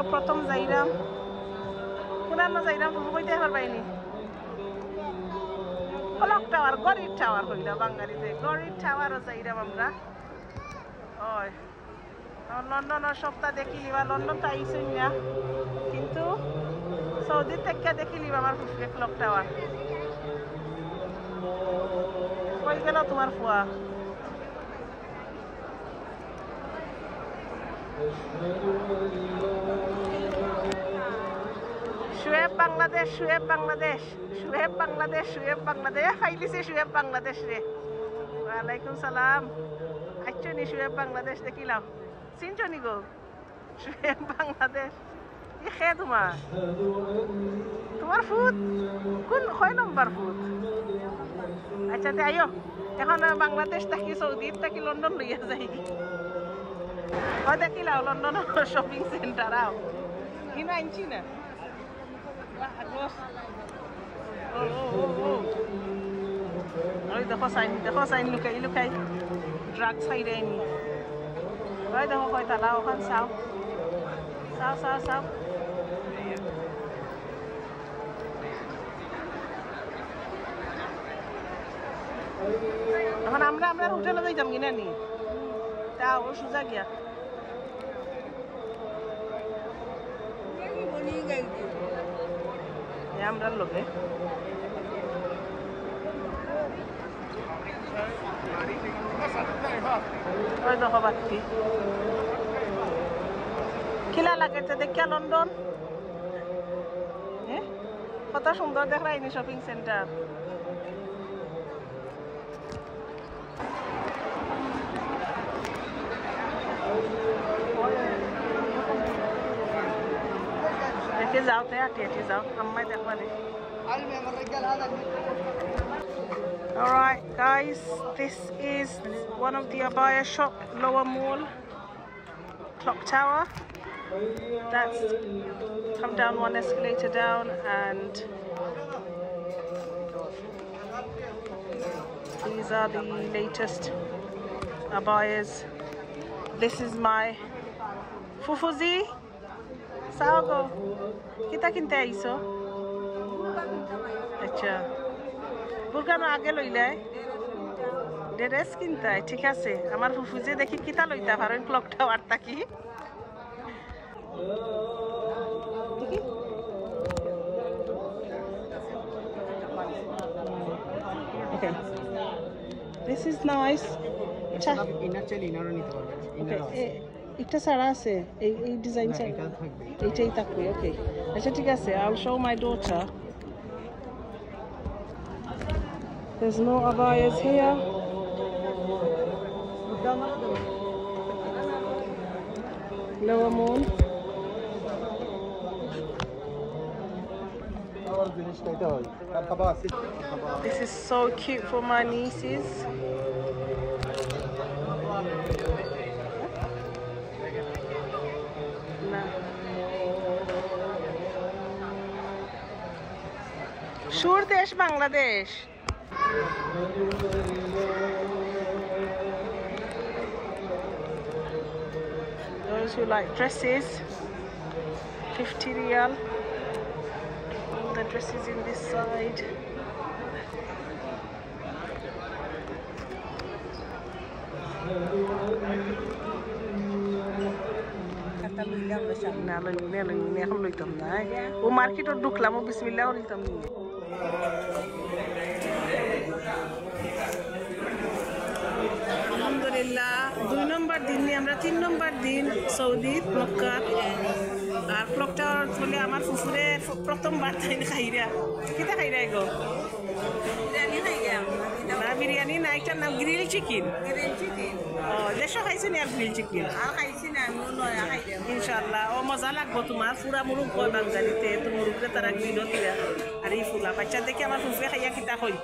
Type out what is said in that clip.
আমিও প্রথম যাইলাম পুরানো যাইলাম ফুফু কইতে পারবাইনি ক্লক টাওয়ার গড়ির টাওয়ার হইলা বাঙালিতে গড়ির টাওয়ারও যাইলাম আমরা ওই লন্ডনের সপ্তাহ দেখিলি বা লন্ডন তো আইসই না কিন্তু সৌদি থেকে দেখিলি আমার ফুফুকে ক্লক টাওয়ার কই গেল তোমার ফুয়া শুয়েব বাংলাদেশ শুয়েব বাংলাদেশ শুয়েব বাংলাদেশ শুয়েব বাংলাদেশ ফাইলিছে শুয়েব বাংলাদেশ রে ওয়ালাইকুম সালাম আচ্ছা নি শুয়েব বাংলাদেশ দেখিলাম চিনছো নি গো শুয়েব বাংলাদেশ ই খে তোমার ফুট কোন 6 নম্বর ফুট আচ্ছা তে আইও এখন বাংলাদেশ থাকি সৌদি থাকি লন্ডন লইয়া যাই ও দেখিলাও লন্ডন শপিং সেন্টার আও কিনা আনছি না ওই দেখো সাইন লুকাই ড্রাগ সাইডে আইনি ওই দেখো কয় তালা ওখান চাও এখন আমরা হোটেলে যাইতাম কিনা নি তা ও সুজা গিয়া আমরা লোকে ওই দেখো বাতি খিলা লাগেছে দেখিয়া লন্ডন কত সুন্দর দেখায়নি শপিং সেন্টার দেখে যাও তে হেঁটে যাও আম্মাই দেখবানে Alright guys, this is one of the abaya shop, Lower Mall, Clock Tower. That's come down one escalator down and these are the latest abayas. This is my Fufuzi. Sago. Kita kinte aiso? Acha. Burkano age লইলাই dress কিনতে ঠিক আছে আমার ফুফুজে দেখি কিতা লইতা পারেন ক্লক টাওয়ার তাকি Okay. This is nice. Acha ইনার চাইলে ইনারও নিতে পারবেন ইনার আছে এটা সারা আছে এই ডিজাইন চাই এটা থাকবে এইটাই থাকবে ওকে আচ্ছা ঠিক আছে I'll show my daughter. There's no abayas here. Lower Mall. This is so cute for my nieces. Sure Desh Bangladesh. Those who like dresses, 50 riyal. All the dresses in this side. ও মার্কেটে ঢুকলাম ও বিসমিল্লাহ বলতাম আলহামদুলিল্লাহ 2 নম্বর দিন নিয়ে আমরা 3 নম্বর দিন Saudi Mecca আর clock tower বলে আমার ফুফুরে প্রথমবার খাইরা কিটা খাইরা গো বিরিয়ানি না একটা নাম গ্রিল চিকেন ও দেশো খাইছে নি আর গ্রিল চিকেন আর খাইছি না ইনশাআল্লাহ ও মজা লাগবো তোমার পুরা মুরুগ কয় বাঙালিতে তো মুরুগরে তারা গ্রিল দিয়া আর এই ফুলা বাচ্চা দেখে আমার ফুফে খাইয়া কিতা কই